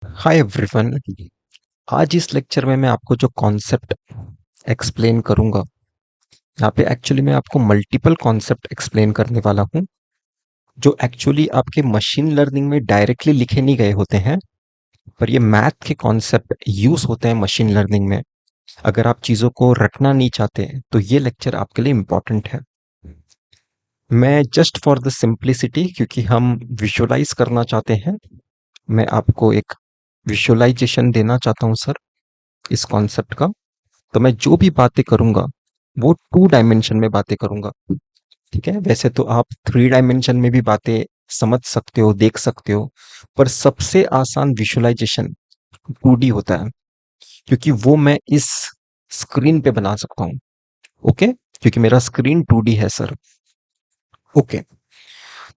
Hi everyone. आज इस lecture में मैं आपको जो कॉन्सेप्ट एक्सप्लेन करूंगा, यहाँ पे एक्चुअली मैं आपको मल्टीपल कॉन्सेप्ट एक्सप्लेन करने वाला हूँ जो एक्चुअली आपके मशीन लर्निंग में डायरेक्टली लिखे नहीं गए होते हैं, पर ये मैथ के कॉन्सेप्ट यूज होते हैं मशीन लर्निंग में। अगर आप चीज़ों को रटना नहीं चाहते तो ये लेक्चर आपके लिए इम्पोर्टेंट है। मैं जस्ट फॉर द सिंप्लिसिटी, क्योंकि हम विजुअलाइज करना चाहते हैं, मैं आपको एक विजुअलाइजेशन देना चाहता हूँ सर इस कॉन्सेप्ट का। तो मैं जो भी बातें करूंगा वो 2 डायमेंशन में बातें करूंगा। ठीक है, वैसे तो आप 3 डायमेंशन में भी बातें समझ सकते हो, देख सकते हो, पर सबसे आसान विजुअलाइजेशन 2D होता है, क्योंकि वो मैं इस स्क्रीन पे बना सकता हूँ। ओके, क्योंकि मेरा स्क्रीन 2D है सर। ओके,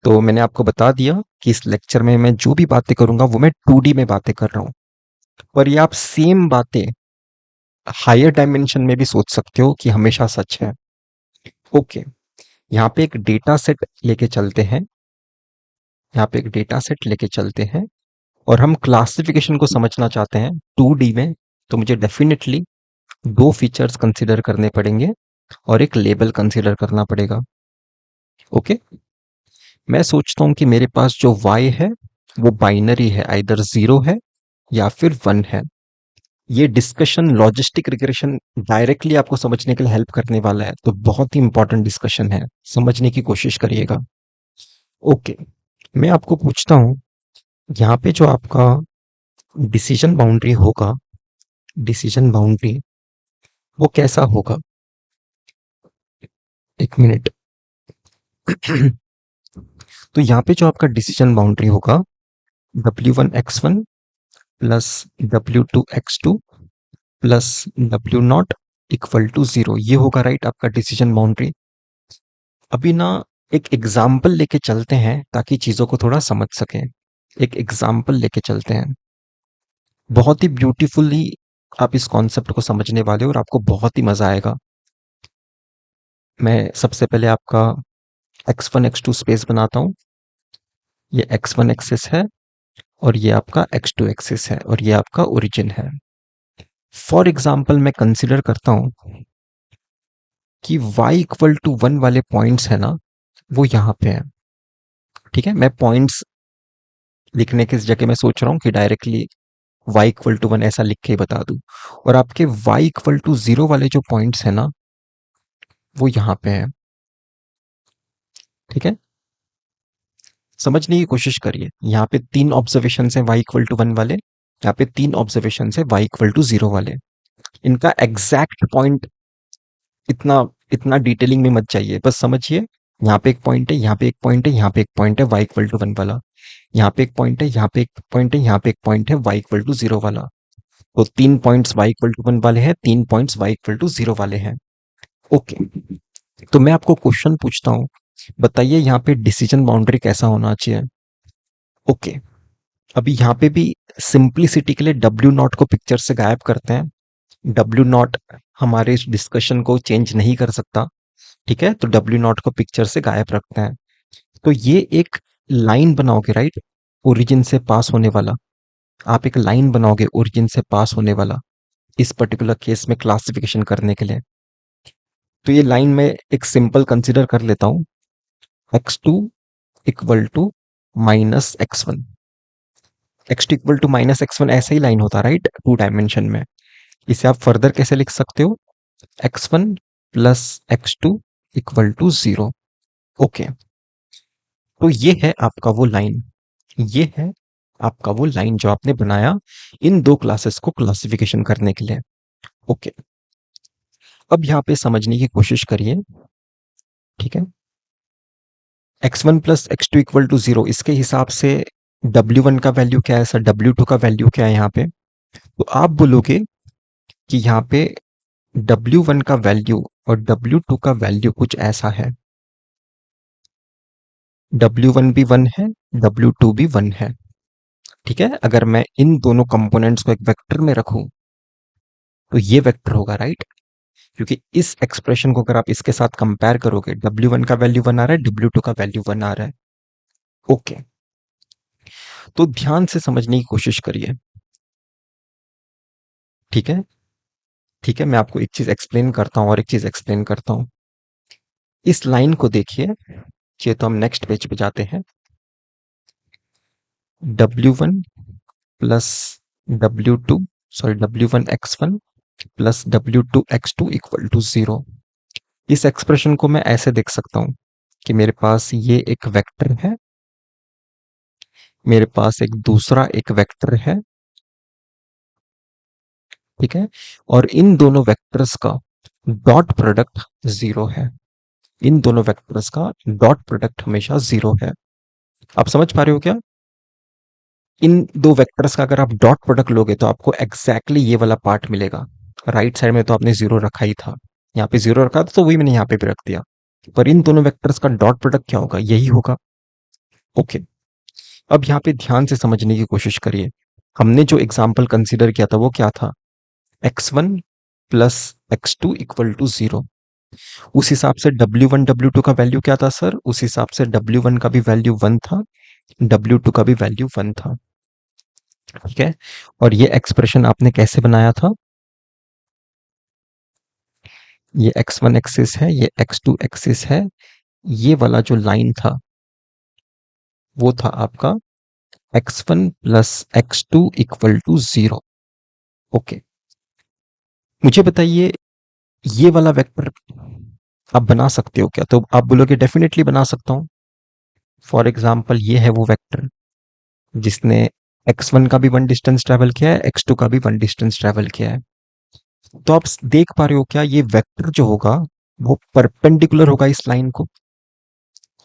तो मैंने आपको बता दिया कि इस लेक्चर में मैं जो भी बातें करूंगा वो मैं 2D में बातें कर रहा हूँ, पर ये आप सेम बातें हायर डायमेंशन में भी सोच सकते हो कि हमेशा सच है। ओके, यहाँ पे एक डेटा सेट लेके चलते हैं, यहाँ पे एक डेटा सेट लेके चलते हैं और हम क्लासिफिकेशन को समझना चाहते हैं 2D में। तो मुझे डेफिनेटली 2 फीचर्स कंसीडर करने पड़ेंगे और एक लेबल कंसीडर करना पड़ेगा। ओके, मैं सोचता हूँ कि मेरे पास जो y है वो बाइनरी है, आइदर 0 है या फिर 1 है। ये डिस्कशन लॉजिस्टिक रिग्रेशन डायरेक्टली आपको समझने के लिए हेल्प करने वाला है, तो बहुत ही इंपॉर्टेंट डिस्कशन है, समझने की कोशिश करिएगा। ओके, मैं आपको पूछता हूँ, यहाँ पे जो आपका डिसीजन बाउंड्री होगा, डिसीजन बाउंड्री वो कैसा होगा? एक मिनट। तो यहाँ पे जो आपका डिसीजन बाउंड्री होगा, W1 x1 plus W2 x2 plus W0 equal to 0, ये होगा राइट आपका डिसीजन बाउंड्री। अभी ना एक एग्जाम्पल लेके चलते हैं ताकि चीजों को थोड़ा समझ सकें। एक एग्जाम्पल लेके चलते हैं, बहुत ही ब्यूटीफुली आप इस कॉन्सेप्ट को समझने वाले हो और आपको बहुत ही मजा आएगा। मैं सबसे पहले आपका x1 x2 स्पेस बनाता हूँ। ये x1 एक्सिस है और ये आपका x2 एक्सिस है और ये आपका ओरिजिन है। फॉर एग्जाम्पल मैं कंसिडर करता हूँ कि y इक्वल टू 1 वाले पॉइंट्स है ना, वो यहाँ पे है। ठीक है, मैं पॉइंट्स लिखने की जगह मैं सोच रहा हूँ कि डायरेक्टली y इक्वल टू 1 ऐसा लिख के ही बता दूं, और आपके y इक्वल टू 0 वाले जो पॉइंट्स है ना वो यहाँ पे है। ठीक है, समझने की कोशिश करिए। यहाँ पे 3 ऑब्जर्वेशन है y इक्वल टू 1 वाले, यहाँ पे 3 ऑब्जर्वेशन है y इक्वल टू 0 वाले। इनका एग्जैक्ट पॉइंट इतना इतना डिटेलिंग में मत जाइए, बस समझिए। यहाँ पे एक पॉइंट है, यहाँ पे एक पॉइंट है, यहाँ पे एक पॉइंट है y इक्वल टू 1 वाला, यहाँ पे एक पॉइंट है, यहाँ पे एक पॉइंट है, यहाँ पे एक पॉइंट है y इक्वल टू 0 वाला। तो 3 पॉइंट्स y इक्वल टू 1 वाले हैं, 3 पॉइंट्स y इक्वल टू 0 वाले हैं। ओके, तो मैं आपको क्वेश्चन पूछता हूँ, बताइए यहाँ पे डिसीजन बाउंड्री कैसा होना चाहिए? ओके, अभी यहाँ पे भी सिंप्लिसिटी के लिए W0 को पिक्चर से गायब करते हैं। W0 हमारे इस डिस्कशन को चेंज नहीं कर सकता। ठीक है, तो W0 को पिक्चर से गायब रखते हैं। तो ये एक लाइन बनाओगे राइट, ओरिजिन से पास होने वाला। आप एक लाइन बनाओगे ओरिजिन से पास होने वाला, इस पर्टिकुलर केस में क्लासिफिकेशन करने के लिए। तो ये लाइन में एक सिंपल कंसिडर कर लेता हूँ, x2 equal to minus x1। x2 equal to minus x1 ऐसा ही लाइन होता राइट 2 डायमेंशन में। इसे आप फर्दर कैसे लिख सकते हो? x1 plus x2 equal to 0। Okay, तो ये है आपका वो लाइन, ये है आपका वो लाइन जो आपने बनाया इन 2 क्लासेस को क्लासिफिकेशन करने के लिए। ओके, अब यहाँ पे समझने की कोशिश करिए। ठीक है, x1 plus x2 equal to 0, इसके हिसाब से W1 का वैल्यू क्या है सर, W2 का वैल्यू क्या है यहाँ पे? तो आप बोलोगे कि यहाँ पे W1 का वैल्यू और W2 का वैल्यू कुछ ऐसा है। W1 भी 1 है, W2 भी 1 है। ठीक है, अगर मैं इन दोनों कंपोनेंट्स को एक वेक्टर में रखूं तो ये वेक्टर होगा राइट, क्योंकि इस एक्सप्रेशन को अगर आप इसके साथ कंपेयर करोगे, W1 का वैल्यू 1 आ रहा है, W2 का वैल्यू 1 आ रहा है। ओके, तो ध्यान से समझने की कोशिश करिए। ठीक है, ठीक है, मैं आपको एक चीज एक्सप्लेन करता हूँ और एक चीज एक्सप्लेन करता हूँ। इस लाइन को देखिए, ये तो हम नेक्स्ट पेज पे जाते हैं। W1 plus W2, sorry W1 x1 plus W2 x2 equal to 0। इस एक्सप्रेशन को मैं ऐसे देख सकता हूं कि मेरे पास ये एक वेक्टर है, मेरे पास एक दूसरा एक वेक्टर है, ठीक है, और इन दोनों वेक्टर्स का डॉट प्रोडक्ट 0 है। इन दोनों वेक्टर्स का डॉट प्रोडक्ट हमेशा 0 है। आप समझ पा रहे हो क्या? इन दो वेक्टर्स का अगर आप डॉट प्रोडक्ट लोगे तो आपको एग्जैक्टली ये वाला पार्ट मिलेगा। राइट साइड में तो आपने 0 रखा ही था, यहाँ पे 0 रखा था तो वही मैंने यहाँ पे भी रख दिया। पर इन दोनों वेक्टर्स का डॉट प्रोडक्ट क्या होगा? यही होगा। ओके, अब यहाँ पे ध्यान से समझने की कोशिश करिए। हमने जो एग्जाम्पल कंसीडर किया था वो क्या था? x1 plus x2 equal to 0। उस हिसाब से W1 W2 का वैल्यू क्या था सर? उस हिसाब से W1 का भी वैल्यू 1 था, W2 का भी वैल्यू 1 था, ठीक है। और ये एक्सप्रेशन आपने कैसे बनाया था? ये x1 एक्सिस है, ये x2 एक्सिस है, ये वाला जो लाइन था वो था आपका x1 plus x2 equal to 0। Okay, मुझे बताइए ये वाला वेक्टर आप बना सकते हो क्या? तो आप बोलोगे डेफिनेटली बना सकता हूं। फॉर एग्जाम्पल ये है वो वेक्टर जिसने x1 का भी वन डिस्टेंस ट्रेवल किया है, x2 का भी वन डिस्टेंस ट्रेवल किया है। तो आप देख पा रहे हो क्या? ये वेक्टर जो होगा वो परपेंडिकुलर होगा इस लाइन को।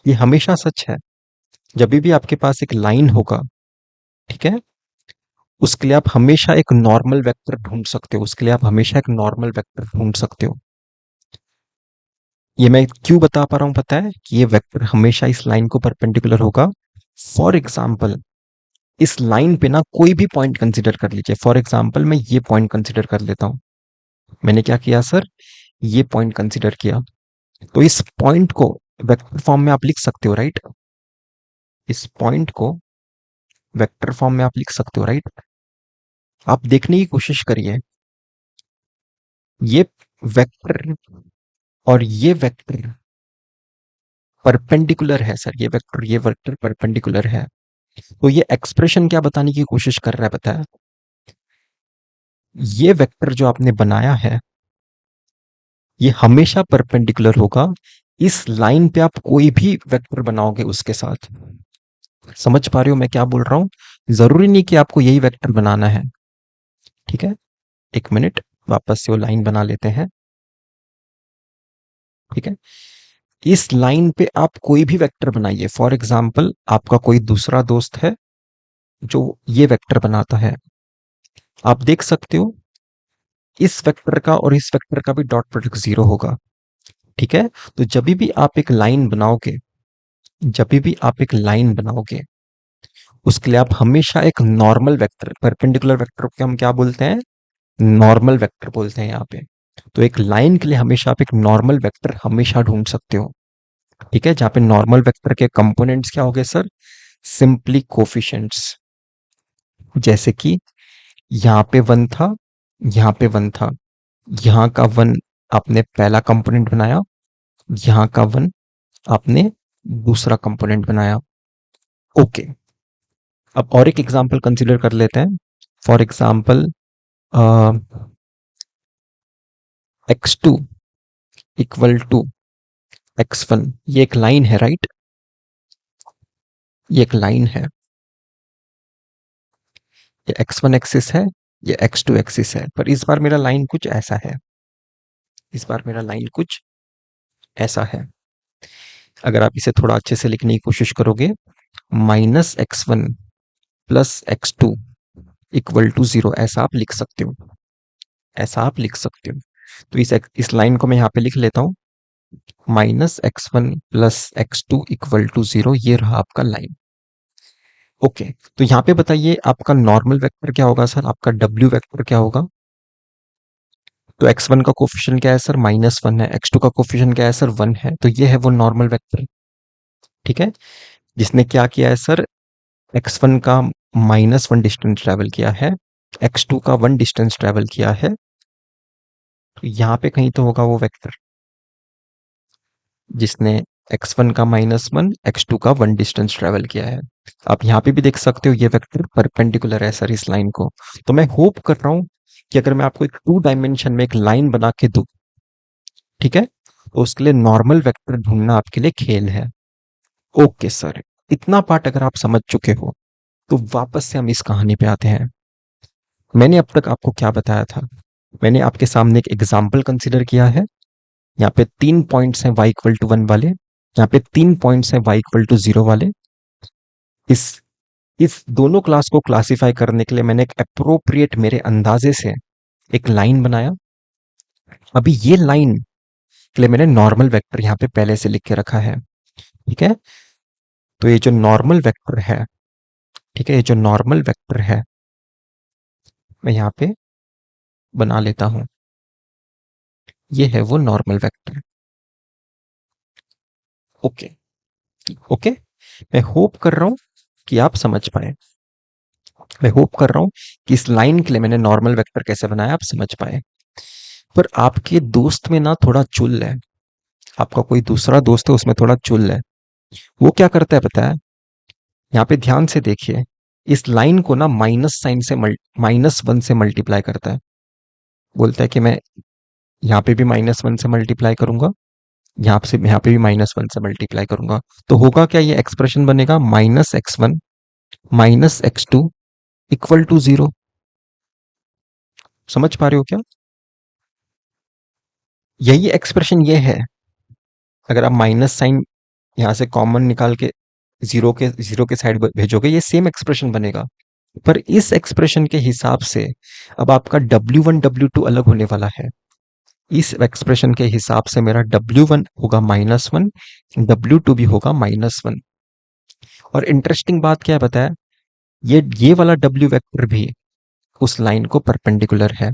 ये हमेशा सच है। जब भी आपके पास एक लाइन होगा, ठीक है, उसके लिए आप हमेशा एक नॉर्मल वेक्टर ढूंढ सकते हो, उसके लिए आप हमेशा एक नॉर्मल वेक्टर ढूंढ सकते हो। ये मैं क्यों बता पा रहा हूं पता है? कि ये वेक्टर हमेशा इस लाइन को परपेंडिकुलर होगा। फॉर एग्जाम्पल इस लाइन पे ना कोई भी पॉइंट कंसीडर कर लीजिए। फॉर एग्जाम्पल मैं ये पॉइंट कंसीडर कर लेता हूं। मैंने क्या किया सर? ये पॉइंट कंसीडर किया। तो इस पॉइंट को वेक्टर फॉर्म में आप लिख सकते हो, राइट? इस पॉइंट को वेक्टर फॉर्म में आप लिख सकते हो, राइट? आप देखने की कोशिश करिए, ये वेक्टर और ये वेक्टर परपेंडिकुलर है सर। ये वेक्टर परपेंडिकुलर है। तो ये एक्सप्रेशन क्या बताने की कोशिश कर रहा है पता है? ये वेक्टर जो आपने बनाया है ये हमेशा परपेंडिकुलर होगा इस लाइन पे। आप कोई भी वेक्टर बनाओगे उसके साथ। समझ पा रहे हो मैं क्या बोल रहा हूं? जरूरी नहीं कि आपको यही वेक्टर बनाना है, ठीक है। एक मिनट, वापस से वो लाइन बना लेते हैं, ठीक है। इस लाइन पे आप कोई भी वेक्टर बनाइए। फॉर एग्जाम्पल आपका कोई दूसरा दोस्त है जो ये वेक्टर बनाता है। आप देख सकते हो इस वेक्टर का और इस वेक्टर का भी डॉट प्रोडक्ट 0 होगा, ठीक है। तो जब भी आप एक लाइन बनाओगे, जब भी आप एक लाइन बनाओगे उसके लिए आप हमेशा एक नॉर्मल वेक्टर, परपेंडिकुलर वेक्टर को हम क्या बोलते हैं? नॉर्मल वेक्टर बोलते हैं यहाँ पे। तो एक लाइन के लिए हमेशा आप एक नॉर्मल वेक्टर हमेशा ढूंढ सकते हो, ठीक है। जहां पे नॉर्मल वेक्टर के कंपोनेंट्स क्या हो गए सर? Simply coefficients. जैसे कि यहाँ पे 1 था, यहाँ पे 1 था, यहाँ का 1 आपने पहला कंपोनेंट बनाया, यहाँ का 1 आपने दूसरा कंपोनेंट बनाया। ओके, अब और एक एग्जांपल कंसीडर कर लेते हैं। For example x2 equal to x1, ये एक लाइन है, राइट? ये एक लाइन है, ये x1 एक्सिस है, ये x2 एक्सिस है। पर इस बार मेरा लाइन कुछ ऐसा है, इस बार मेरा लाइन कुछ ऐसा है। अगर आप इसे थोड़ा अच्छे से लिखने की कोशिश करोगे, -x1 plus x2 equal to 0, ऐसा आप लिख सकते हो, ऐसा आप लिख सकते हो। तो इस लाइन को मैं यहाँ पे लिख लेता हूँ, -x1 plus x2 equal to 0, ये रहा आपका लाइन। ओके, तो यहाँ पे बताइए आपका नॉर्मल वेक्टर क्या होगा सर? आपका W वेक्टर क्या होगा? तो x1 का कोफिशिएंट क्या है सर? -1 है। x2 का कोफिशिएंट क्या है सर? 1 है। तो ये है वो नॉर्मल वेक्टर, ठीक है, जिसने क्या किया है सर? x1 का -1 डिस्टेंस ट्रेवल किया है x2 का 1 डिस्टेंस ट्रेवल किया है, तो यहाँ पे कहीं तो होगा वो वेक्टर जिसने x1 का -1, x2 का 1 डिस्टेंस ट्रेवल किया है। आप यहाँ पे भी देख सकते हो ये वेक्टर परपेंडिकुलर है सर इस लाइन को। तो मैं होप कर रहा हूँ कि अगर मैं आपको एक 2 डायमेंशन में एक लाइन बना के दूं, ठीक है, तो उसके लिए नॉर्मल वेक्टर ढूंढना आपके लिए खेल है। ओके सर, इतना पार्ट अगर आप समझ चुके हो तो वापस से हम इस कहानी पे आते हैं। मैंने अब तक आपको क्या बताया था? मैंने आपके सामने एक एग्जाम्पल कंसिडर किया है। यहाँ पे 3 पॉइंट्स हैं y इक्वल टू 1 वाले, यहाँ पे 3 पॉइंट्स हैं y इक्वल टू 0 वाले। इस इस दोनों क्लास को क्लासिफाई करने के लिए मैंने एक अप्रोप्रिएट मेरे अंदाजे से एक लाइन बनाया। अभी ये लाइन के लिए मैंने नॉर्मल वेक्टर यहाँ पे पहले से लिख के रखा है, ठीक है। तो ये जो नॉर्मल वेक्टर है, ठीक है, ये जो नॉर्मल वेक्टर है मैं यहाँ पे बना लेता हूं। ये है वो नॉर्मल वेक्टर। Okay, okay. मैं होप कर रहा हूं कि आप समझ पाए। मैं होप कर रहा हूं कि इस लाइन के लिए मैंने नॉर्मल वेक्टर कैसे बनाया आप समझ पाए। पर आपके दोस्त में ना थोड़ा चुल है, आपका कोई दूसरा दोस्त है उसमें थोड़ा चुल है। वो क्या करता है पता है? यहाँ पे ध्यान से देखिए, इस लाइन को ना माइनस साइन से -1 से मल्टीप्लाई करता है। बोलता है कि मैं यहाँ पे भी -1 से मल्टीप्लाई करूंगा, यहाँ पे भी -1 से मल्टीप्लाई करूंगा। तो होगा क्या, ये एक्सप्रेशन बनेगा -x1 -x2 इक्वल टू 0। समझ पा रहे हो क्या? यही एक्सप्रेशन ये है। अगर आप माइनस साइन यहाँ से कॉमन निकाल के जीरो के साइड भेजोगे, ये सेम एक्सप्रेशन बनेगा। पर इस एक्सप्रेशन के हिसाब से अब आपका W1 W2 अलग होने वाला है। इस एक्सप्रेशन के हिसाब से मेरा W1 होगा -1, W2 भी होगा -1। और इंटरेस्टिंग बात क्या है बताया, ये वाला W वेक्टर भी उस लाइन को परपेंडिकुलर है।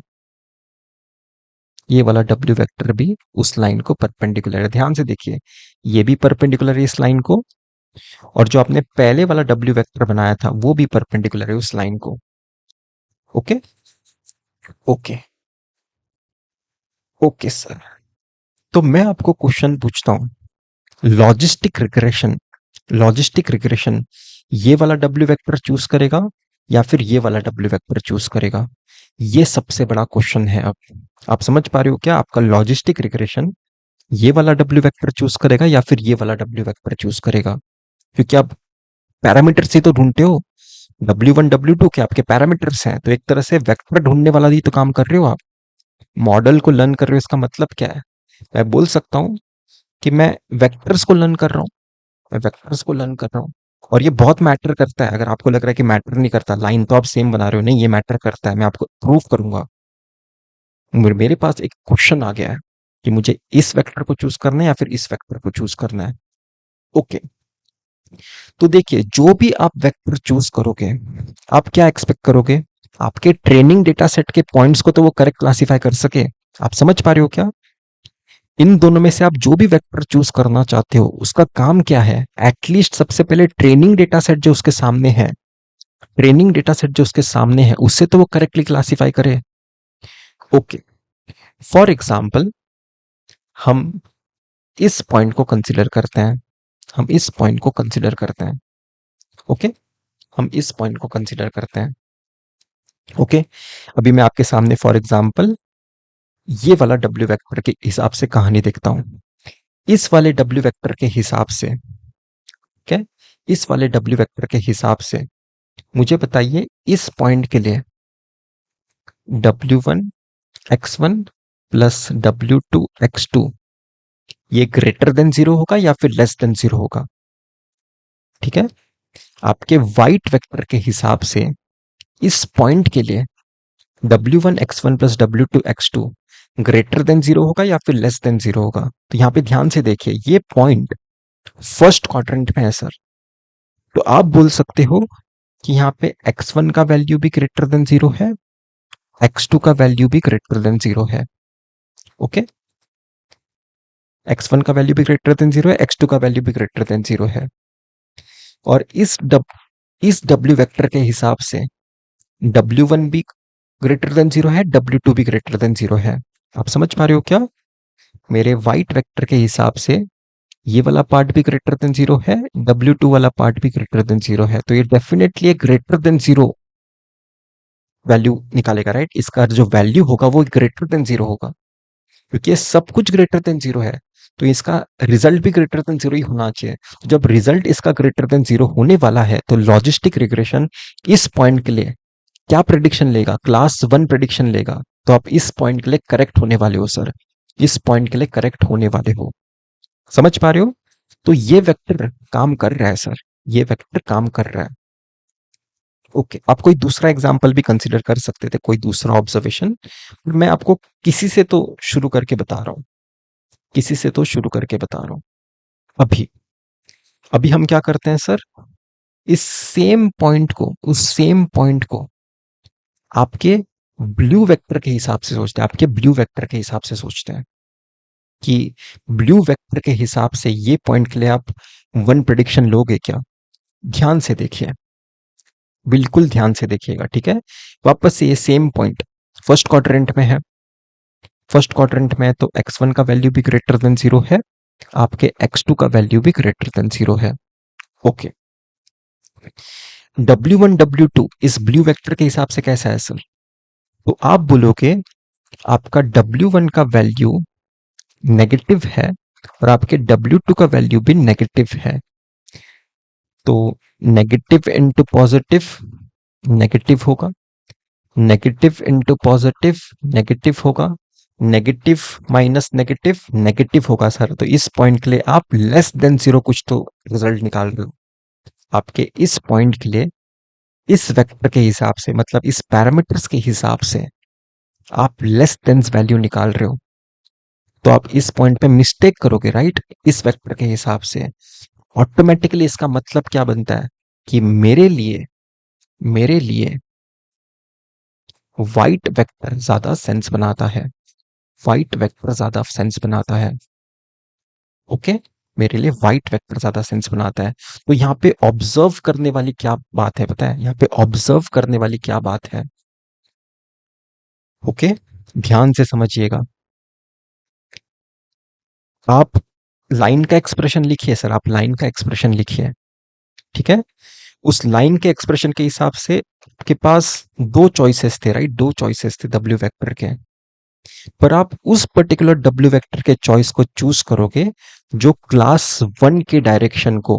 ये वाला W वेक्टर भी उस लाइन को परपेंडिकुलर है। ध्यान से देखिए, ये भी परपेंडिकुलर है इस लाइन को, और जो आपने पहले वाला W वेक्टर बनाया था वो भी परपेंडिकुलर है उस लाइन को। Okay, okay, okay sir. तो मैं आपको क्वेश्चन पूछता हूं, लॉजिस्टिक रिग्रेशन, लॉजिस्टिक रिग्रेशन ये वाला W वेक्टर चूज करेगा या फिर ये वाला W वेक्टर चूज करेगा? ये सबसे बड़ा क्वेश्चन है। अब आप समझ पा रहे हो क्या? आपका लॉजिस्टिक रिग्रेशन ये वाला W वेक्टर चूज करेगा या फिर ये वाला W वेक्टर चूज करेगा? क्योंकि आप पैरामीटर से तो ढूंढते हो, W1 W2 के आपके पैरामीटर्स हैं, तो एक तरह से वेक्टर ढूंढने वाला ही तो काम कर रहे हो आप। मॉडल को लर्न कर रहे हो, इसका मतलब क्या है? मैं बोल सकता हूं कि मैं वेक्टर्स को लर्न कर रहा हूं, मैं वेक्टर्स को लर्न कर रहा हूं। और ये बहुत मैटर करता है। अगर आपको लग रहा है कि मैटर नहीं करता, लाइन तो आप सेम बना रहे हो, नहीं ये मैटर करता है, मैं आपको प्रूव करूंगा। मेरे पास एक क्वेश्चन आ गया है कि मुझे इस वेक्टर को चूज करना है या फिर इस वेक्टर को चूज करना है। ओके, तो देखिए जो भी आप वेक्टर चूज करोगे, आप क्या एक्सपेक्ट करोगे? आपके ट्रेनिंग डेटा सेट के पॉइंट्स को तो वो करेक्ट क्लासिफाई कर सके। आप समझ पा रहे हो क्या? इन दोनों में से आप जो भी वेक्टर चूज करना चाहते हो उसका काम क्या है? एटलीस्ट सबसे पहले ट्रेनिंग डेटा सेट जो उसके सामने है, ट्रेनिंग डेटा सेट जो उसके सामने है उससे तो वो करेक्टली क्लासिफाई करे। ओके, फॉर एग्जाम्पल हम इस पॉइंट को कंसिडर करते हैं, हम इस पॉइंट को कंसिडर करते हैं। ओके, हम इस पॉइंट को कंसिडर करते हैं। ओके, अभी मैं आपके सामने फॉर एग्जाम्पल ये वाला W वेक्टर के हिसाब से कहानी देखता हूं। इस वाले W वेक्टर के हिसाब से, क्या, इस वाले W वेक्टर के हिसाब से मुझे बताइए इस पॉइंट के लिए W1 x1 plus W2 x2 ये ग्रेटर देन 0 होगा या फिर लेस देन 0 होगा? ठीक है, आपके वाइट वेक्टर के हिसाब से इस पॉइंट के लिए W1 x1 plus W2 x2 greater than 0 होगा या फिर लेस देन 0 होगा? तो यहां पे ध्यान से देखिए, ये पॉइंट फर्स्ट क्वाड्रेंट में है सर। तो आप बोल सकते हो कि यहाँ पे x1 का वैल्यू भी ग्रेटर देन 0 है, x2 का वैल्यू भी ग्रेटर देन 0 है। ओके, x1 का वैल्यू भी ग्रेटर देन 0 है, x2 का वैल्यू भी ग्रेटर देन 0 है। और इस W वेक्टर के हिसाब से W1 भी ग्रेटर देन जीरो है, W2 भी ग्रेटर देन जीरो है। आप समझ पा रहे हो क्या? मेरे वाइट वेक्टर के हिसाब से ये वाला पार्ट भी ग्रेटर देन जीरो है, W2 वाला पार्ट भी ग्रेटर देन जीरो है, तो ये डेफिनेटली एक ग्रेटर देन जीरो वैल्यू निकालेगा, राइट? इसका जो वैल्यू होगा वो ग्रेटर देन जीरो होगा, क्योंकि ये सब कुछ ग्रेटर देन जीरो है, तो इसका रिजल्ट भी ग्रेटर देन जीरो ही होना चाहिए। तो जब रिजल्ट इसका ग्रेटर देन जीरो होने वाला है, तो लॉजिस्टिक रिग्रेशन इस पॉइंट के लिए क्या प्रेडिक्शन लेगा? क्लास वन प्रेडिक्शन लेगा। तो आप इस पॉइंट के लिए करेक्ट होने वाले हो सर, इस पॉइंट के लिए करेक्ट होने वाले हो। समझ पा रहे हो? तो ये वेक्टर काम कर रहा है सर, ये वेक्टर काम कर रहा है। ओके, आप कोई दूसरा एग्जाम्पल भी कंसिडर कर सकते थे, कोई दूसरा ऑब्जर्वेशन। मैं आपको किसी से तो शुरू करके बता रहा हूं, किसी से तो शुरू करके बता रहा हूं। अभी अभी हम क्या करते हैं सर, इस सेम पॉइंट को, उस सेम पॉइंट को आपके ब्लू वेक्टर के हिसाब से सोचते हैं, आपके ब्लू वेक्टर के हिसाब से सोचते हैं कि ब्लू वेक्टर के हिसाब से ये पॉइंट के लिए आप वन प्रेडिक्शन लोगे क्या? ध्यान से देखिए, बिल्कुल ध्यान से देखिएगा, ठीक है? वापस से ये सेम पॉइंट फर्स्ट क्वाड्रेंट में है, फर्स्ट क्वाड्रेंट में है, तो x1 का वैल्यू भी ग्रेटर देन जीरो है, आपके x2 का वैल्यू भी ग्रेटर देन जीरो है। ओके, W1 W2 इस ब्लू वेक्टर के हिसाब से कैसा है सर? तो आप बोलोगे आपका W1 का वैल्यू नेगेटिव है और आपके W2 का वैल्यू भी नेगेटिव है, तो नेगेटिव इंटू पॉजिटिव नेगेटिव होगा, नेगेटिव इंटू पॉजिटिव नेगेटिव होगा, नेगेटिव माइनस नेगेटिव नेगेटिव होगा सर। तो इस पॉइंट के लिए आप लेस देन जीरो कुछ तो रिजल्ट निकाल रहे हो। आपके इस पॉइंट के लिए इस वेक्टर के हिसाब से, मतलब इस पैरामीटर्स के हिसाब से आप लेस देन वैल्यू निकाल रहे हो, तो आप इस पॉइंट पे मिस्टेक करोगे, राइट? इस वेक्टर के हिसाब से ऑटोमेटिकली इसका मतलब क्या बनता है कि मेरे लिए व्हाइट वेक्टर ज्यादा सेंस बनाता है, व्हाइट वेक्टर ज्यादा सेंस बनाता है। ओके, मेरे लिए व्हाइट वेक्टर ज्यादा सेंस बनाता है। तो यहाँ पे ऑब्जर्व करने वाली क्या बात है पता है? यहाँ पे ऑब्जर्व करने वाली क्या बात है? ओके, ध्यान से समझिएगा। आप लाइन का एक्सप्रेशन लिखिए सर, आप लाइन का एक्सप्रेशन लिखिए, ठीक है? उस लाइन के एक्सप्रेशन के हिसाब से आपके पास दो चॉइसेस थे, राइट? दो चॉइसेस थे डब्ल्यू वेक्टर के, पर आप उस पर्टिकुलर डब्ल्यू वेक्टर के चॉइस को चूज करोगे जो क्लास वन के डायरेक्शन को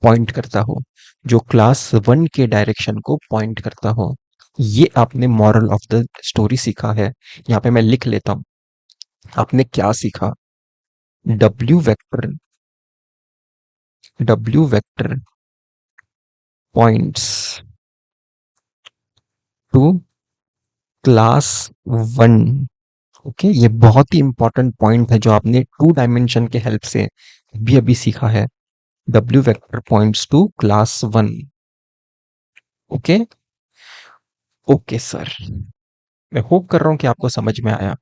पॉइंट करता हो, जो क्लास वन के डायरेक्शन को पॉइंट करता हो। ये आपने मॉरल ऑफ द स्टोरी सीखा है। यहाँ पे मैं लिख लेता हूं, आपने क्या सीखा? W vector, W vector points to class one. Okay, ये बहुत ही इंपॉर्टेंट पॉइंट है जो आपने टू डायमेंशन के हेल्प से भी अभी सीखा है। W vector points to class one. Okay, okay sir, मैं होप कर रहा हूं कि आपको समझ में आया।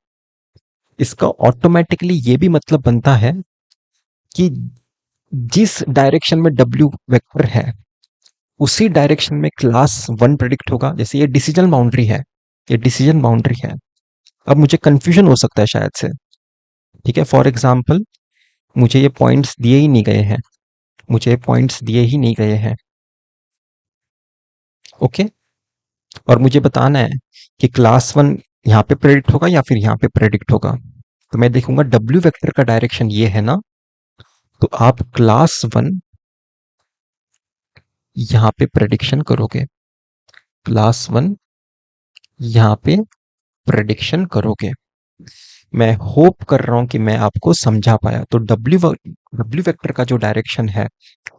इसका ऑटोमेटिकली ये भी मतलब बनता है कि जिस डायरेक्शन में डब्ल्यू वेक्टर है उसी डायरेक्शन में क्लास वन प्रेडिक्ट होगा। जैसे ये डिसीजन बाउंड्री है, ये डिसीजन बाउंड्री है। अब मुझे कंफ्यूजन हो सकता है शायद से, ठीक है? फॉर एग्जाम्पल, मुझे ये पॉइंट्स दिए ही नहीं गए हैं, मुझे पॉइंट्स दिए ही नहीं गए हैं। ओके, और मुझे बताना है कि क्लास वन यहाँ पे प्रेडिक्ट होगा या फिर यहाँ पे प्रेडिक्ट होगा। तो मैं देखूंगा डब्ल्यू वेक्टर का डायरेक्शन ये है ना, तो आप क्लास वन यहाँ पे प्रेडिक्शन करोगे, क्लास वन यहाँ पे प्रेडिक्शन करोगे। मैं होप कर रहा हूं कि मैं आपको समझा पाया। तो डब्ल्यू वेक्टर का जो डायरेक्शन है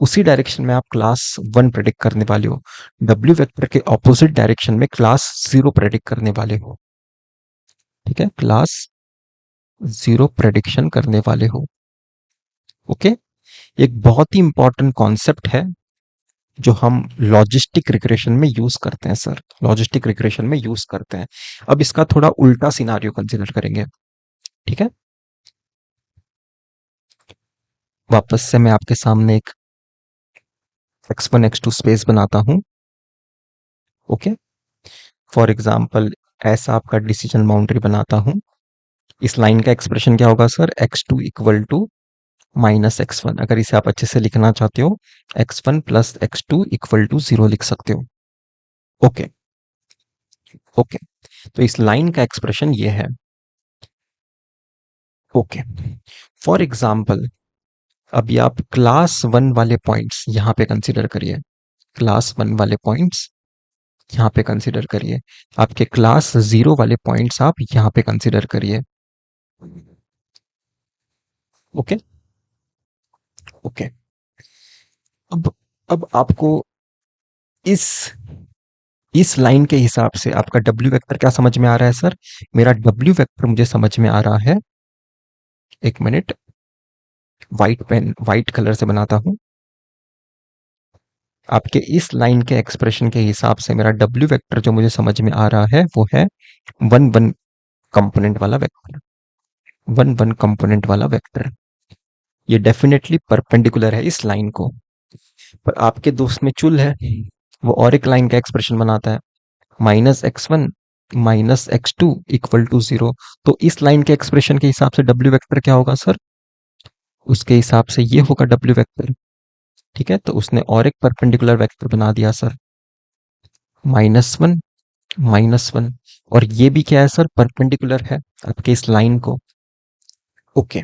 उसी डायरेक्शन में आप क्लास वन प्रेडिक्ट करने वाले हो, डब्ल्यू वेक्टर के ऑपोजिट डायरेक्शन में क्लास जीरो प्रेडिक्ट करने वाले हो, ठीक है? क्लास जीरो प्रेडिक्शन करने वाले हो। ओके, एक बहुत ही इंपॉर्टेंट कॉन्सेप्ट है जो हम लॉजिस्टिक रिग्रेशन में यूज करते हैं सर, लॉजिस्टिक रिग्रेशन में यूज करते हैं। अब इसका थोड़ा उल्टा सिनारियो कंसिडर करेंगे, ठीक है? वापस से मैं आपके सामने एक x1 x2 स्पेस बनाता हूं। ओके, फॉर एग्जाम्पल ऐसा आपका डिसीजन बाउंड्री बनाता हूं। इस लाइन का एक्सप्रेशन क्या होगा sir? x2 equal to minus x1। अगर इसे आप अच्छे से लिखना चाहते हो, x1 plus x2 equal to 0 लिख सकते हो। ओके। ओके, तो इस लाइन का एक्सप्रेशन ये है। ओके, फॉर एग्जाम्पल अभी आप क्लास वन वाले पॉइंट्स यहां पे कंसिडर करिए। क्लास वन वाले पॉइंट्स यहाँ पे कंसिडर करिए। आपके क्लास जीरो वाले पॉइंट्स आप यहाँ पे कंसिडर करिए। ओके। ओके, अब अब आपको इस इस लाइन के हिसाब से आपका डब्ल्यू वेक्टर क्या समझ में आ रहा है सर? मेरा डब्ल्यू वेक्टर मुझे समझ में आ रहा है, एक minute, white pen white colour से बनाता हूं। आपके इस लाइन के एक्सप्रेशन के हिसाब से मेरा डब्ल्यू वेक्टर जो मुझे समझ में आ रहा है वो है वन वन कंपोनेंट वाला वेक्टर। वन वन कंपोनेंट वाला वेक्टर ये डेफिनेटली परपेंडिकुलर है इस लाइन को। पर आपके दोस्त में चुल है, वो और एक लाइन का एक्सप्रेशन बनाता है, -x1 -x2 इक्वल टू 0। तो इस लाइन के एक्सप्रेशन के हिसाब से डब्ल्यू वेक्टर क्या होगा सर? उसके हिसाब से ये होगा डब्ल्यू वेक्टर। ठीक है, तो उसने और एक परपेंडिकुलर वेक्टर बना दिया सर, -1 -1। और ये भी क्या है सर? परपेंडिकुलर है आपके इस लाइन को। ओके,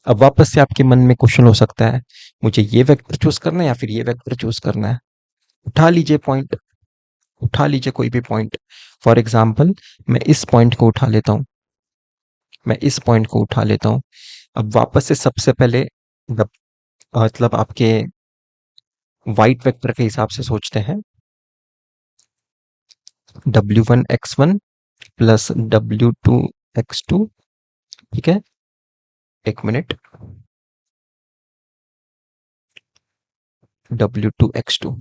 अब वापस से आपके मन में क्वेश्चन हो सकता है, मुझे ये वेक्टर चूज करना है या फिर ये वेक्टर चूज करना है? उठा लीजिए पॉइंट, उठा लीजिए कोई भी पॉइंट। फॉर एग्जाम्पल मैं इस पॉइंट को उठा लेता हूं, मैं इस पॉइंट को उठा लेता हूं। अब वापस से सबसे पहले मतलब आपके वाइट वेक्टर के हिसाब से सोचते हैं, w1 x1 plus w2 x2। ठीक है, एक मिनट, w2 x2।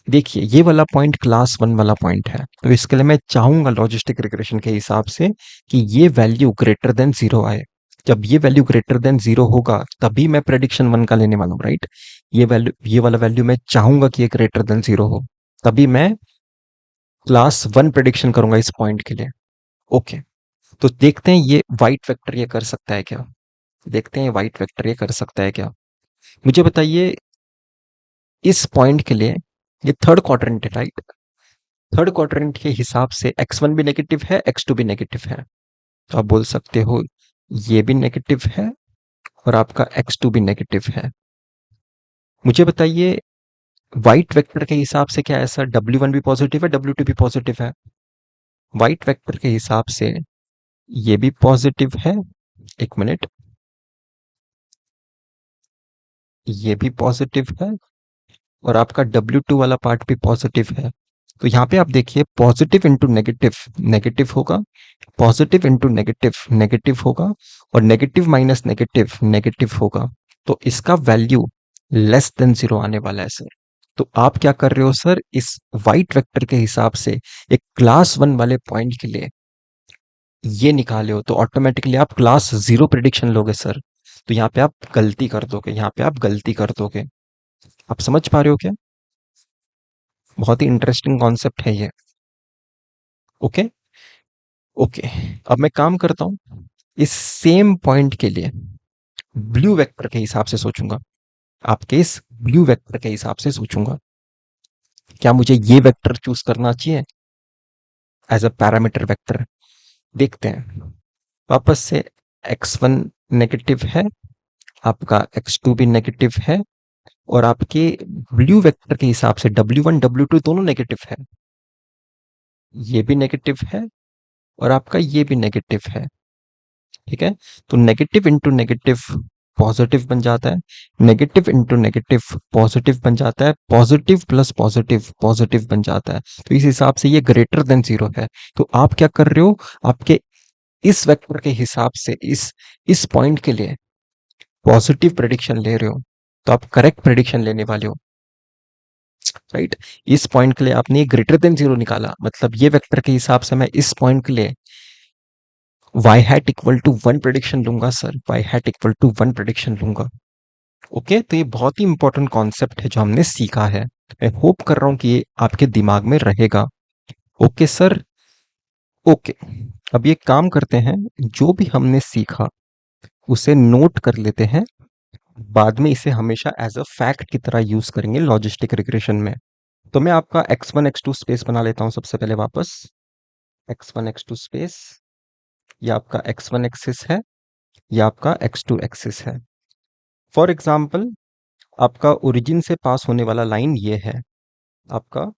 देखिए ये वाला पॉइंट क्लास वन वाला पॉइंट है, तो इसके लिए मैं चाहूंगा लॉजिस्टिक रिग्रेशन के हिसाब से कि ये वैल्यू ग्रेटर देन 0 आए। जब ये वैल्यू ग्रेटर देन 0 होगा तभी मैं प्रेडिक्शन वन का लेने वाला हूँ, राइट? ये वाला वैल्यू मैं चाहूंगा कि ये ग्रेटर देन 0 हो, तभी मैं क्लास वन प्रेडिक्शन करूंगा इस पॉइंट के लिए। ओके, तो देखते हैं ये व्हाइट वेक्टर ये कर सकता है क्या। देखते हैं ये व्हाइट वेक्टर ये कर सकता है क्या। मुझे बताइए इस पॉइंट के लिए, ये थर्ड क्वाड्रेंट है, राइट? थर्ड क्वाड्रेंट के हिसाब से x1 भी नेगेटिव है, x2 भी नेगेटिव है। तो आप बोल सकते हो ये भी नेगेटिव है और आपका x2 भी नेगेटिव है। मुझे बताइए व्हाइट वेक्टर के हिसाब से क्या ऐसा w1 भी पॉजिटिव है, w2 भी पॉजिटिव है? व्हाइट वेक्टर के हिसाब से ये भी पॉजिटिव है, एक मिनट, ये भी पॉजिटिव है और आपका W2 वाला पार्ट भी पॉजिटिव है। तो यहाँ पे आप देखिए पॉजिटिव इंटू नेगेटिव नेगेटिव होगा, पॉजिटिव इंटू नेगेटिव नेगेटिव होगा और नेगेटिव माइनस नेगेटिव नेगेटिव होगा। तो इसका वैल्यू लेस देन 0 आने वाला है सर। तो आप क्या कर रहे हो सर? इस वाइट वेक्टर के हिसाब से एक क्लास वन वाले पॉइंट के लिए ये निकाले हो तो ऑटोमेटिकली आप क्लास जीरो प्रिडिक्शन लोगे सर। तो यहाँ पे आप गलती कर दोगे, यहाँ पे आप गलती कर दोगे। आप समझ पा रहे हो क्या? बहुत ही इंटरेस्टिंग कॉन्सेप्ट है ये। ओके। ओके, अब मैं काम करता हूं, इस सेम पॉइंट के लिए ब्लू वेक्टर के हिसाब से सोचूंगा। आपके इस ब्लू वेक्टर के हिसाब से सोचूंगा, क्या मुझे ये वेक्टर चूज करना चाहिए एज अ पैरामीटर वेक्टर? देखते हैं। वापस से x1 नेगेटिव है, आपका x2 भी नेगेटिव है और आपके ब्लू वेक्टर के हिसाब से w1 w2 दोनों नेगेटिव है। ये भी नेगेटिव है और आपका ये भी नेगेटिव है। ठीक है, तो नेगेटिव इंटू नेगेटिव पॉजिटिव बन जाता है, नेगेटिव इंटू नेगेटिव पॉजिटिव बन जाता है, पॉजिटिव प्लस पॉजिटिव पॉजिटिव बन जाता है। तो इस हिसाब से ये ग्रेटर देन 0 है। तो आप क्या कर रहे हो? आपके इस वेक्टर के हिसाब से इस पॉइंट के लिए पॉजिटिव प्रेडिक्शन ले रहे हो, तो आप करेक्ट प्रेडिक्शन लेने वाले हो, राइट? इस पॉइंट के लिए आपने ग्रेटर देन 0 निकाला, मतलब ये वेक्टर के हिसाब से मैं इस पॉइंट के लिए y hat equal to 1 prediction लूंगा sir, y hat equal to 1 prediction लूंगा। ओके, तो ये बहुत ही इंपॉर्टेंट कॉन्सेप्ट है जो हमने सीखा है। मैं होप कर रहा हूं कि ये आपके दिमाग में रहेगा। Okay sir. ओके, अब ये काम करते हैं, जो भी हमने सीखा उसे नोट कर लेते हैं, बाद में इसे हमेशा एज अ फैक्ट की तरह यूज करेंगे लॉजिस्टिक रिग्रेशन में। तो मैं आपका x1 x2 स्पेस बना लेता हूं सबसे पहले वापस। x1 x2 स्पेस, ये आपका x1 एक्सिस है, ये आपका x2 एक्सिस है। फॉर एग्जाम्पल, आपका ओरिजिन से पास होने वाला लाइन ये है, आपका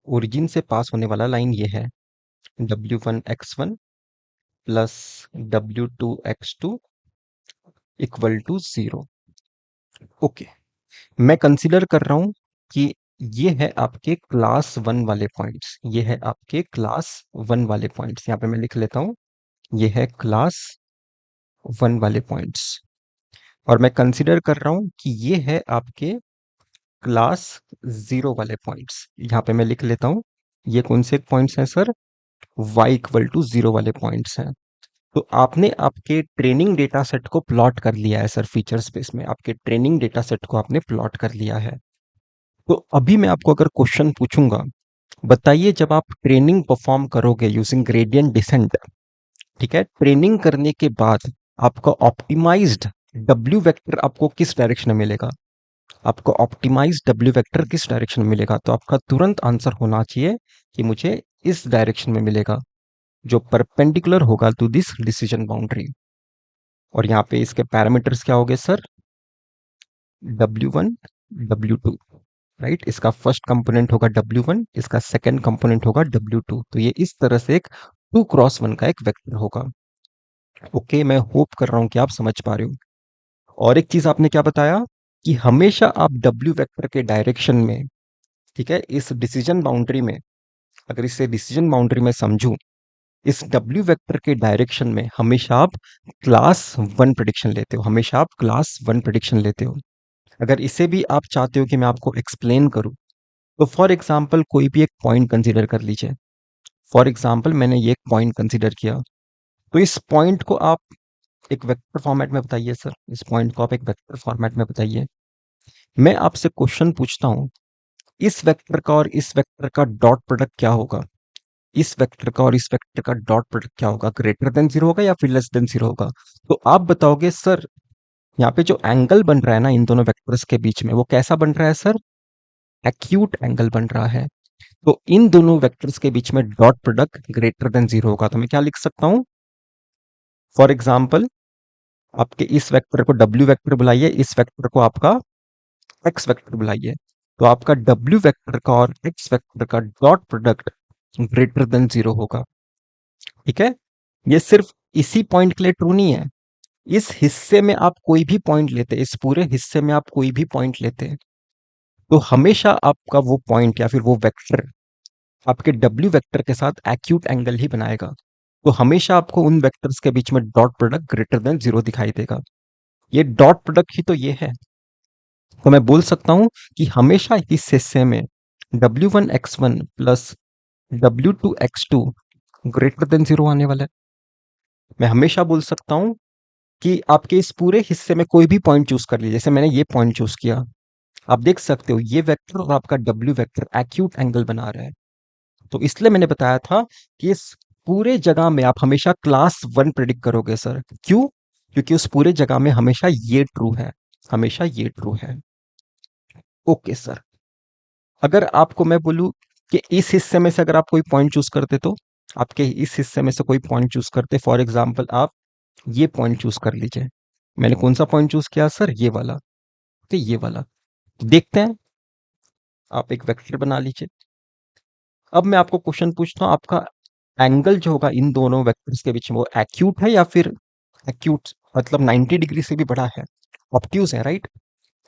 ओरिजिन से पास होने वाला लाइन ये है, w1 x1 plus w2 x2 equal to 0। Okay, मैं कंसीडर कर रहा हूं कि ये है आपके क्लास वन वाले पॉइंट्स, ये है आपके क्लास वन वाले पॉइंट्स, यहाँ पे मैं लिख लेता हूं, ये है क्लास वन वाले पॉइंट्स। और मैं कंसीडर कर रहा हूं कि ये है आपके क्लास जीरो वाले पॉइंट्स, यहाँ पे मैं लिख लेता हूं, ये कौन से पॉइंट्स हैं सर, y इक्वल टू 0 वाले पॉइंट्स हैं। तो आपने आपके ट्रेनिंग डेटा सेट को प्लॉट कर लिया है सर, फीचर स्पेस में आपके ट्रेनिंग डेटा सेट को आपने प्लॉट कर लिया है। तो अभी मैं आपको अगर क्वेश्चन पूछूंगा, बताइए जब आप ट्रेनिंग परफॉर्म करोगे यूजिंग ग्रेडियंट डिसेंट, ठीक है, ट्रेनिंग करने के बाद आपका ऑप्टिमाइज्ड डब्ल्यू वेक्टर आपको किस डायरेक्शन में मिलेगा, आपको ऑप्टिमाइज डब्ल्यू वेक्टर किस डायरेक्शन में मिलेगा, तो आपका तुरंत आंसर होना चाहिए कि मुझे इस डायरेक्शन में मिलेगा, जो परपेंडिकुलर होगा टू दिस डिसीजन बाउंड्री। और यहाँ पे इसके पैरामीटर्स क्या हो गए सर, W1 W2, राइट। इसका फर्स्ट कंपोनेंट होगा W1, इसका सेकंड कंपोनेंट होगा W2, तो ये इस तरह से एक 2x1 का एक वेक्टर होगा। ओके, मैं होप कर रहा हूं कि आप समझ पा रहे हो। और एक चीज आपने क्या बताया कि हमेशा आप W वेक्टर के डायरेक्शन में, ठीक है, इस डिसीजन बाउंड्री में, अगर इसे डिसीजन बाउंड्री में समझूं, इस W वेक्टर के डायरेक्शन में हमेशा आप क्लास वन प्रिडिक्शन लेते हो, हमेशा आप क्लास वन प्रिडिक्शन लेते हो। अगर इसे भी आप चाहते हो कि मैं आपको एक्सप्लेन करूं, तो फॉर एग्जाम्पल कोई भी एक पॉइंट कंसीडर कर लीजिए। फॉर एग्जाम्पल मैंने ये एक पॉइंट कंसीडर किया, तो इस पॉइंट को आप एक वेक्टर फॉर्मेट में बताइए सर, इस पॉइंट को आप एक वेक्टर फॉर्मेट में बताइए। मैं आपसे क्वेश्चन पूछता हूं, इस वेक्टर का और इस वेक्टर का डॉट प्रोडक्ट क्या होगा, इस वेक्टर का और इस वेक्टर का डॉट प्रोडक्ट क्या होगा, ग्रेटर देन जीरो होगा या फिर लेस देन जीरो होगा। तो आप बताओगे सर, यहाँ पे जो एंगल बन रहा है ना इन दोनों वेक्टर्स के बीच में, वो कैसा बन रहा है सर, एक्यूट एंगल बन रहा है। तो इन दोनों वेक्टर्स के बीच में dot product greater than zero होगा, तो मैं क्या लिख सकता हूं, फॉर एग्जाम्पल आपके इस वेक्टर को डब्ल्यू वेक्टर बुलाइए, इस वेक्टर को आपका एक्स वेक्टर बुलाइए, तो आपका डब्ल्यू वेक्टर का और एक्स वेक्टर का dot product greater than zero होगा। ठीक है, ये सिर्फ इसी पॉइंट के लिए ट्रू नहीं है, इस हिस्से में आप कोई भी पॉइंट लेते, इस पूरे हिस्से में आप कोई भी पॉइंट लेते, तो हमेशा आपका वो पॉइंट या फिर वो वेक्टर आपके डब्ल्यू वेक्टर के साथ एक्यूट एंगल ही बनाएगा। तो हमेशा आपको उन वेक्टर्स के बीच में dot product greater than zero दिखाई देगा। ये डॉट प्रोडक्ट ही तो ये है। तो मैं बोल सकता हूं कि हमेशा इस हिस्से में w1 x1 plus w2 x2 greater than zero आने वाला है। मैं हमेशा बोल सकता हूं कि आपके इस पूरे हिस्से में कोई भी पॉइंट चूज कर लीजिए, जैसे मैंने ये पॉइंट चूज किया, आप देख सकते हो ये वेक्टर और आपका डब्ल्यू वेक्टर एक्यूट एंगल बना रहा है। तो इसलिए मैंने बताया था कि इस पूरे जगह में आप हमेशा क्लास वन प्रिडिक्ट करोगे सर। क्यों? क्योंकि उस पूरे जगह में हमेशा ये ट्रू है, हमेशा ये ट्रू है। ओके सर, अगर आपको मैं बोलूं कि इस हिस्से में से अगर आप कोई पॉइंट चूज करते, तो आपके इस हिस्से में से कोई पॉइंट चूज करते, फॉर एग्जाम्पल आप ये पॉइंट चूज कर लीजिए। मैंने कौन सा पॉइंट चूज किया सर, ये वाला, तो ये वाला। देखते हैं, आप एक वेक्टर बना लीजिए। अब मैं आपको क्वेश्चन पूछता हूँ, आपका एंगल जो होगा इन दोनों वेक्टर्स के बीच में, वो एक्यूट है या फिर एक्यूट मतलब 90 डिग्री से भी बड़ा है, ऑब्ट्यूज है, राइट।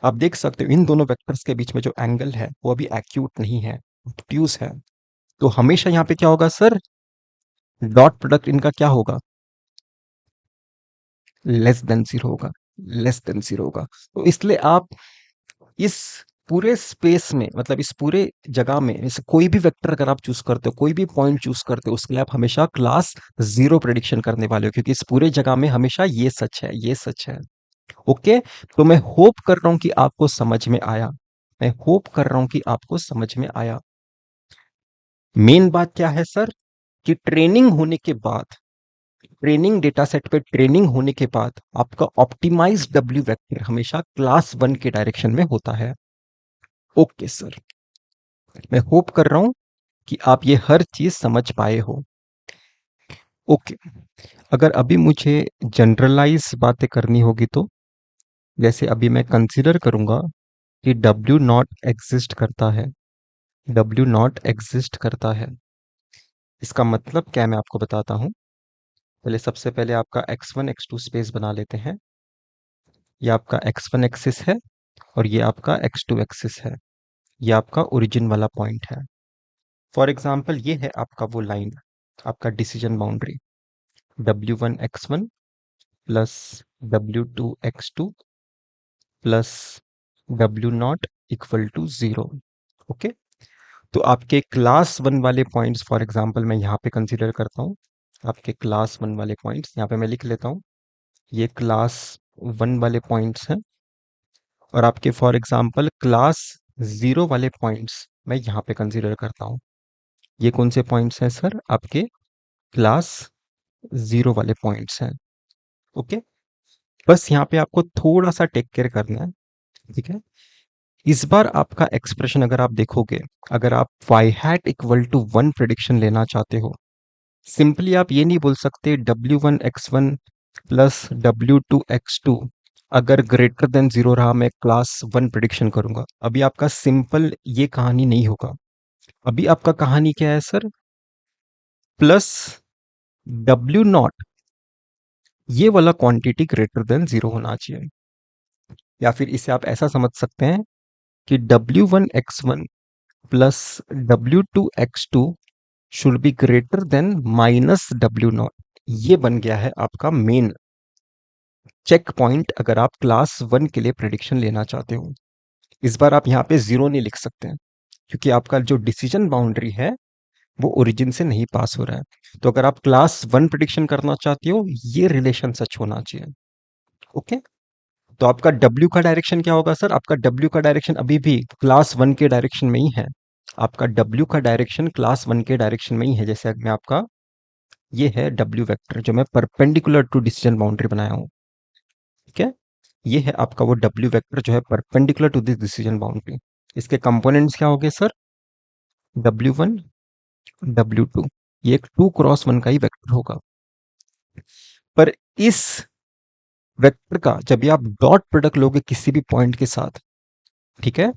आप देख सकते हो इन दोनों वेक्टर्स के बीच में जो एंगल है वो अभी एक्यूट नहीं है, ऑब्ट्यूज है। तो हमेशा यहाँ पे क्या होगा सर, डॉट प्रोडक्ट इनका क्या होगा, लेस देन जीरो होगा, लेस देन जीरो होगा। तो इसलिए आप इस पूरे स्पेस में, मतलब इस पूरे जगह में इस कोई भी वेक्टर अगर आप चूज करते हो, कोई भी पॉइंट चूज करते हो, उसके लिए आप हमेशा क्लास जीरो प्रेडिक्शन करने वाले हो, क्योंकि इस पूरे जगह में हमेशा ये सच है, ये सच है। ओके, तो मैं होप कर रहा हूं कि आपको समझ में आया, मैं होप कर रहा हूं कि आपको समझ में आया। मेन बात क्या है सर कि ट्रेनिंग डेटा सेट पे ट्रेनिंग होने के बाद आपका ऑप्टिमाइज डब्ल्यू वेक्टर हमेशा क्लास 1 के डायरेक्शन में होता है। ओके सर, मैं होप कर रहा हूं कि आप ये हर चीज समझ पाए हो। ओके, अगर अभी मुझे जनरलाइज बातें करनी होगी तो जैसे अभी मैं कंसीडर करूंगा कि W नॉट एग्जिस्ट करता है। W नॉट एग्जिस्ट करता है, इसका मतलब क्या है मैं आपको बताता हूँ। पहले सबसे पहले आपका x1 x2 स्पेस बना लेते हैं। ये आपका x1 एक्सिस है और ये आपका x2 एक्सिस है। ये आपका ओरिजिन वाला पॉइंट है। फॉर एग्जाम्पल ये है आपका वो लाइन, आपका decision boundary W1 x1 plus W2 x2 plus W not equal to 0। Okay, तो आपके क्लास 1 वाले पॉइंट्स फॉर एग्जाम्पल मैं यहाँ पे कंसीडर करता हूँ। आपके क्लास 1 वाले पॉइंट्स यहाँ पे मैं लिख लेता हूँ। ये क्लास 1 वाले पॉइंट्स हैं और आपके फॉर एग्जाम्पल क्लास 0 वाले पॉइंट्स मैं यहाँ पे कंसीडर करता हूँ। ये कौन से पॉइंट्स हैं सर? आपके क्लास 0 वाले पॉइंट्स हैं। ओके, बस यहाँ पे आपको थोड़ा सा टेक केयर करना है। ठीक है, इस बार आपका एक्सप्रेशन अगर आप देखोगे, अगर आप y hat equal to 1 prediction लेना चाहते हो, सिंपली आप ये नहीं बोल सकते W1 x1 plus W2 x2 अगर ग्रेटर देन 0 रहा मैं क्लास 1 प्रिडिक्शन करूंगा। अभी आपका सिंपल ये कहानी नहीं होगा। अभी आपका कहानी क्या है सर? प्लस W नॉट, ये वाला क्वांटिटी ग्रेटर देन 0 होना चाहिए। या फिर इसे आप ऐसा समझ सकते हैं कि W1 x1 plus W2 x2 should be greater than minus W not. ये बन गया है आपका मेन चेक पॉइंट अगर आप क्लास 1 के लिए प्रिडिक्शन लेना चाहते हो। इस बार आप यहाँ पे 0 नहीं लिख सकते हैं क्योंकि आपका जो डिसीजन बाउंड्री है वो ओरिजिन से नहीं पास हो रहा है। तो अगर आप क्लास 1 प्रिडिक्शन करना चाहते हो, ये रिलेशन सच होना चाहिए। ओके, तो आपका W का डायरेक्शन क्या होगा सर? आपका W का डायरेक्शन अभी भी क्लास 1 के डायरेक्शन में ही है। आपका W का डायरेक्शन क्लास 1 के डायरेक्शन में ही है। जैसे मैं आपका ये है W वेक्टर जो मैं परपेंडिकुलर टू डिसीजन बाउंड्री बनाया हूँ। ठीक है, ये है आपका वो W वेक्टर जो है perpendicular to this decision boundary. इसके कंपोनेंट्स क्या हो गए सर? W1 W2, ये एक 2x1 का ही वेक्टर होगा। पर इस वेक्टर का जब भी आप डॉट प्रोडक्ट लोगे किसी भी पॉइंट के साथ, ठीक है,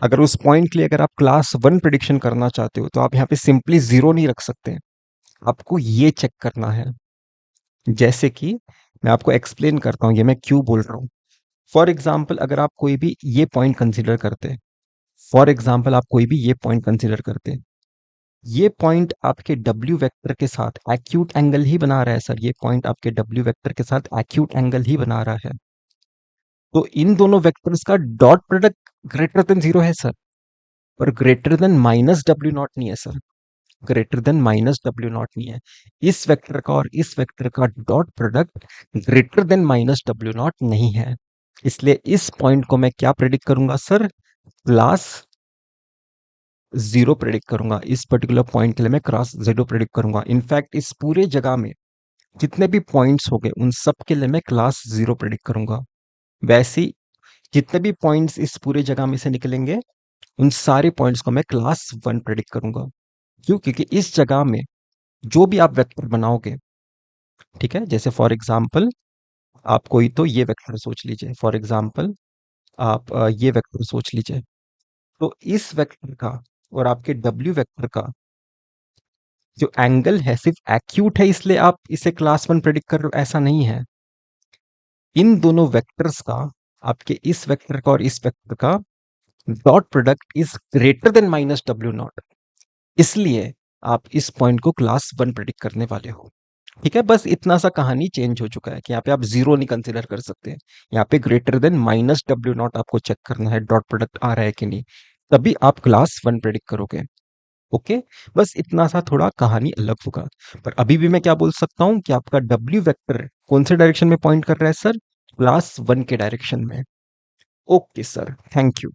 अगर उस पॉइंट के लिए अगर आप क्लास 1 प्रिडिक्शन करना चाहते हो तो आप यहाँ पे सिंपली 0 नहीं रख सकते। आपको ये चेक करना है। जैसे कि मैं आपको एक्सप्लेन करता हूँ ये मैं क्यों बोल रहा हूँ। फॉर एग्जाम्पल अगर आप कोई भी ये पॉइंट कंसिडर करते, फॉर एग्जाम्पल आप कोई भी ये पॉइंट कंसिडर करते, ये पॉइंट आपके W वेक्टर के साथ एक्यूट एंगल ही बना रहा है सर। ये पॉइंट आपके W वेक्टर के साथ एक्यूट एंगल ही बना रहा है। तो इन दोनों वेक्टर्स का डॉट प्रोडक्ट ग्रेटर देन 0 है सर, पर greater than minus W not नहीं है sir. Greater than minus W not नहीं है। इस वेक्टर का और इस वेक्टर का dot product greater than minus W not नहीं है। इसलिए इस पॉइंट को मैं क्या प्रेडिक्ट करूंगा सर? क्लास 0 प्रेडिक्ट करूंगा। इस पर्टिकुलर पॉइंट के लिए मैं क्लास 0 प्रेडिक्ट करूंगा। इनफैक्ट इस पूरे जगह में जितने भी पॉइंट्स हो गए उन सब के लिए मैं क्लास 0 प्रेडिक्ट करूंगा। वैसे ही जितने भी पॉइंट्स इस पूरे जगह में से निकलेंगे उन सारे पॉइंट्स को मैं क्लास 1 प्रेडिक्ट करूंगा। क्यों? क्योंकि इस जगह में जो भी आप वेक्टर बनाओगे, ठीक है, जैसे फॉर एग्जाम्पल आप कोई तो ये वेक्टर सोच लीजिए, फॉर एग्जाम्पल आप ये वेक्टर सोच लीजिए, तो इस वेक्टर का और आपके W वेक्टर का जो एंगल है सिर्फ एक्यूट है इसलिए आप इसे क्लास 1 प्रेडिक्ट कर रहे हो, ऐसा नहीं है। इन दोनों वेक्टर्स का, आपके इस वेक्टर का और इस वेक्टर का dot product is greater than minus W not, इसलिए आप इस पॉइंट को क्लास 1 प्रेडिक्ट करने वाले हो। ठीक है, बस इतना सा कहानी चेंज हो चुका है कि यहाँ पे आप 0 नहीं कंसिडर कर सकते। यहाँ पे greater than minus W not आपको चेक करना है डॉट प्रोडक्ट आ रहा है कि नहीं, तभी आप क्लास 1 प्रेडिक्ट करोगे। ओके, बस इतना सा थोड़ा कहानी अलग होगा। पर अभी भी मैं क्या बोल सकता हूँ कि आपका W वेक्टर कौन से डायरेक्शन में पॉइंट कर रहा है सर? क्लास 1 के डायरेक्शन में। Okay sir, thank you.